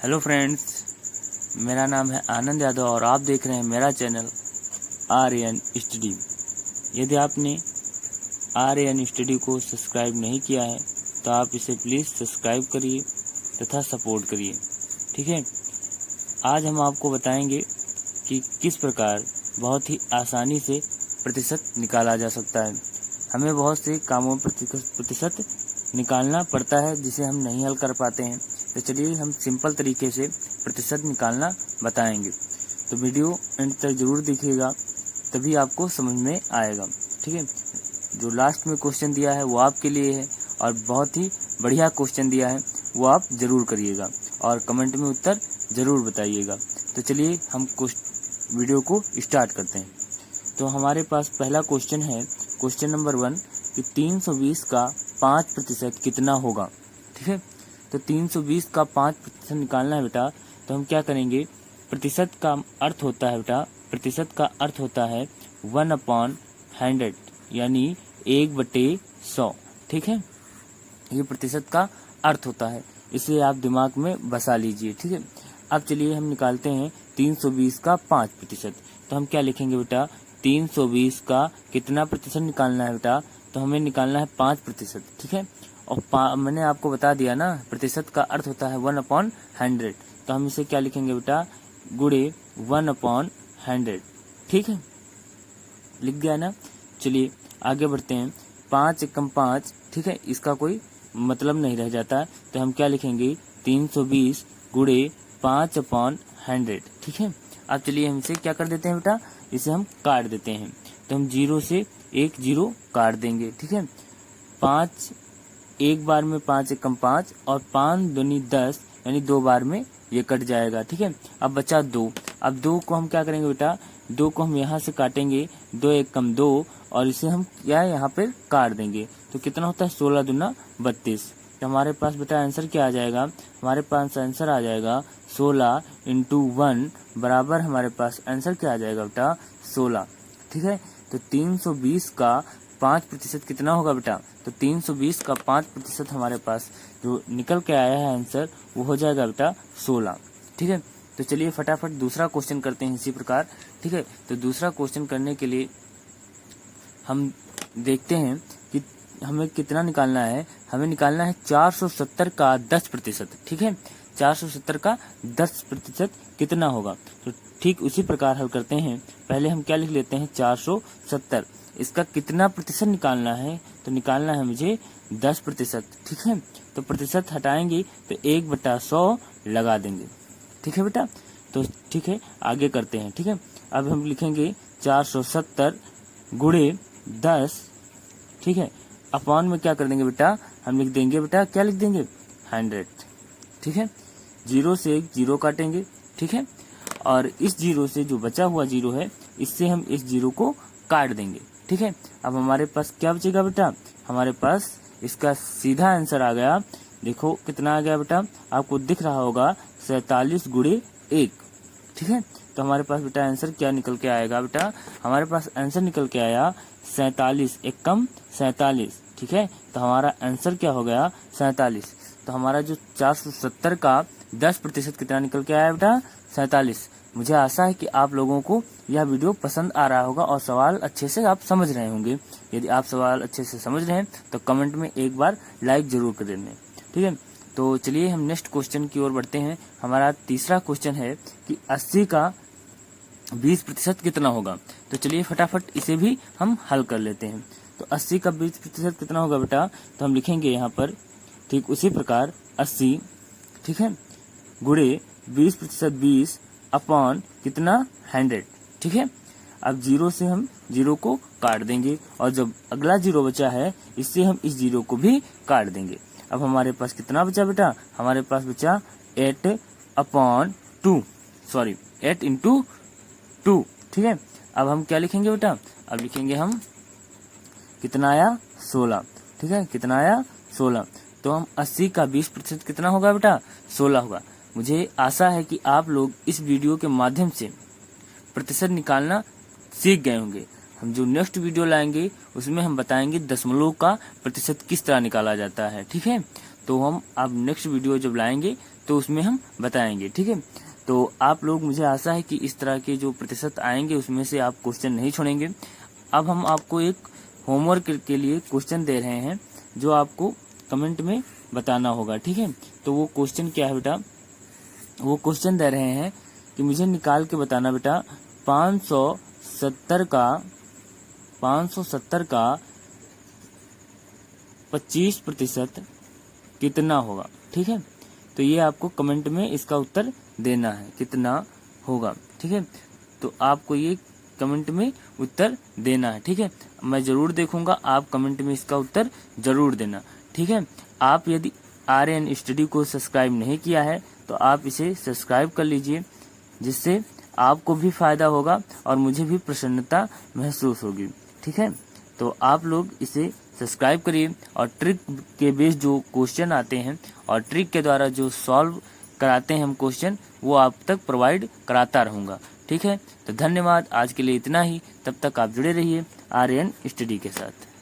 Hello friends, मेरा नाम है आनंद यादव और आप देख रहे हैं मेरा चैनल आर्यन स्टडी। यदि आपने आर्यन स्टडी को सब्सक्राइब नहीं किया है तो आप इसे प्लीज़ सब्सक्राइब करिए तथा सपोर्ट करिए। ठीक है, आज हम आपको बताएंगे कि किस प्रकार बहुत ही आसानी से प्रतिशत निकाला जा सकता है। हमें बहुत से कामों में प्रतिशत निकालना पड़ता है जिसे हम नहीं हल कर पाते हैं, तो चलिए हम सिंपल तरीके से प्रतिशत निकालना बताएंगे। तो वीडियो एंड तक जरूर देखिएगा, तभी आपको समझ में आएगा। ठीक है, जो लास्ट में क्वेश्चन दिया है वो आपके लिए है और बहुत ही बढ़िया क्वेश्चन दिया है, वो आप जरूर करिएगा और कमेंट में उत्तर जरूर बताइएगा। तो चलिए हम वीडियो को स्टार्ट करते हैं। तो हमारे पास पहला क्वेश्चन है, क्वेश्चन नंबर 1 कि 320 का 5% कितना होगा। ठीक है, तो 320 का 5% निकालना है बेटा, तो हम क्या करेंगे, प्रतिशत का अर्थ होता है बेटा, प्रतिशत का अर्थ होता है 1/100 यानी 1/100। ठीक है, ये प्रतिशत का अर्थ होता है, इसे आप दिमाग में बसा लीजिए। ठीक है, अब चलिए हम निकालते हैं 320 का 5%। तो हम क्या लिखेंगे बेटा, 320 का कितना प्रतिशत निकालना है बेटा, तो हमें निकालना है 5%। ठीक है, और मैंने आपको बता दिया ना, प्रतिशत का अर्थ होता है 1/100, तो हम इसे क्या लिखेंगे बेटा, गुणे 1/100। ठीक है, लिख गया ना। चलिए आगे बढ़ते हैं, 5 एकम 5। ठीक है, इसका कोई मतलब नहीं रह जाता, तो हम क्या लिखेंगे, 320 गुणे 5/100। ठीक है, अब चलिए हम इसे क्या कर देते हैं बेटा, इसे हम काट देते हैं। तो हम 0 से 1 0 काट देंगे। ठीक है, 5 एक बार में 5 एकम 5 और 5 दूनी 10 यानी 2 बार में ये कट जाएगा। ठीक है, अब बचा 2। अब 2 को हम क्या करेंगे बेटा, 2 को हम यहाँ से काटेंगे, 2 एकम 2 और इसे हम क्या यहाँ पे काट देंगे। तो कितना होता है, 16 दूना 32। तो हमारे पास बेटा आंसर क्या आ जाएगा, हमारे पास आंसर आ जाएगा 16 × 1 बराबर, हमारे पास आंसर क्या आ जाएगा बेटा, 16। ठीक है, तो 320 का 5% कितना होगा बेटा, तो 320 का 5% हमारे पास जो निकल के आया है आंसर, वो हो जाएगा बेटा 16। ठीक है, तो चलिए फटाफट दूसरा क्वेश्चन करते हैं इसी प्रकार। ठीक है, तो दूसरा क्वेश्चन करने के लिए हम देखते हैं कि हमें कितना निकालना है। हमें निकालना है 470 का 10%। ठीक है, 470 का 10% कितना होगा, तो ठीक उसी प्रकार हल करते हैं। पहले हम क्या लिख लेते हैं, 470, इसका कितना प्रतिशत निकालना है, तो निकालना है मुझे 10%। ठीक है, तो प्रतिशत हटाएंगे तो 1/100 लगा देंगे। ठीक है बेटा, तो ठीक है आगे करते हैं। ठीक है, अब हम लिखेंगे 470 गुणे 10। ठीक है, अपॉन में क्या कर देंगे बेटा, हम लिख देंगे बेटा, क्या लिख देंगे, 100। ठीक है, 0 से 1 0 काटेंगे। ठीक है, और इस 0 से जो बचा हुआ 0 है, इससे हम इस 0 को काट देंगे। ठीक है, अब हमारे पास क्या बचेगा बेटा, हमारे पास इसका सीधा आंसर आ गया। देखो कितना आ गया बेटा, आपको दिख रहा होगा 47 गुणे 1। ठीक है, तो हमारे पास बेटा आंसर क्या निकल के आएगा बेटा, हमारे पास आंसर निकल के आया 47 एकम 47। ठीक है, तो हमारा आंसर क्या हो गया, 47। तो हमारा जो 470 का 10% कितना निकल के आया बेटा, 47। मुझे आशा है कि आप लोगों को यह वीडियो पसंद आ रहा होगा और सवाल अच्छे से आप समझ रहे होंगे। यदि आप सवाल अच्छे से समझ रहे हैं तो कमेंट में एक बार लाइक जरूर कर देना। ठीक है, तो चलिए हम नेक्स्ट क्वेश्चन की ओर बढ़ते हैं। हमारा तीसरा क्वेश्चन है कि 80 का 20% कितना होगा। तो चलिए फटाफट इसे भी हम हल कर लेते हैं। तो 80 का 20% कितना होगा बेटा, तो हम लिखेंगे यहाँ पर ठीक उसी प्रकार 80, ठीक है, गुणे 20% 20 अपॉन कितना, 100। ठीक है, अब 0 से हम 0 को काट देंगे और जब अगला 0 बचा है, इससे हम इस 0 को भी काट देंगे। अब हमारे पास कितना बचा बेटा, हमारे पास बचा 8/2, सॉरी 8 × 2। ठीक है, अब हम क्या लिखेंगे बेटा, अब लिखेंगे हम कितना आया, 16। ठीक है, कितना आया, 16। तो हम 80 का 20% कितना होगा बेटा, 16 होगा। मुझे आशा है कि आप लोग इस वीडियो के माध्यम से प्रतिशत निकालना सीख गए होंगे। हम जो नेक्स्ट वीडियो लाएंगे उसमें हम बताएंगे दशमलव का प्रतिशत किस तरह निकाला जाता है। ठीक है, तो हम अब नेक्स्ट वीडियो जब लाएंगे तो उसमें हम बताएंगे, ठीक है। तो आप लोग, मुझे आशा है कि इस तरह के जो प्रतिशत आएंगे उसमें से आप क्वेश्चन नहीं छोड़ेंगे। अब हम आपको एक होमवर्क के लिए क्वेश्चन दे रहे हैं जो आपको कमेंट में बताना होगा, ठीक है। तो वो क्वेश्चन क्या है बेटा, वो क्वेश्चन दे रहे हैं कि मुझे निकाल के बताना बेटा 570 का 25% कितना होगा, ठीक है। तो ये आपको कमेंट में इसका उत्तर देना है, कितना होगा, ठीक है। तो आपको ये कमेंट में उत्तर देना है, ठीक है। मैं जरूर देखूंगा, आप कमेंट में इसका उत्तर जरूर देना, ठीक है। आप यदि आर्यन स्टडी को सब्सक्राइब नहीं किया है तो आप इसे सब्सक्राइब कर लीजिए, जिससे आपको भी फायदा होगा और मुझे भी प्रसन्नता महसूस होगी, ठीक है। तो आप लोग इसे सब्सक्राइब करिए और ट्रिक के बेस जो क्वेश्चन आते हैं और ट्रिक के द्वारा जो सॉल्व कराते हैं हम क्वेश्चन, वो आप तक प्रोवाइड कराता रहूँगा, ठीक है। तो धन्यवाद, आज के लिए इतना ही। तब तक आप जुड़े रहिए आर्यन स्टडी के साथ।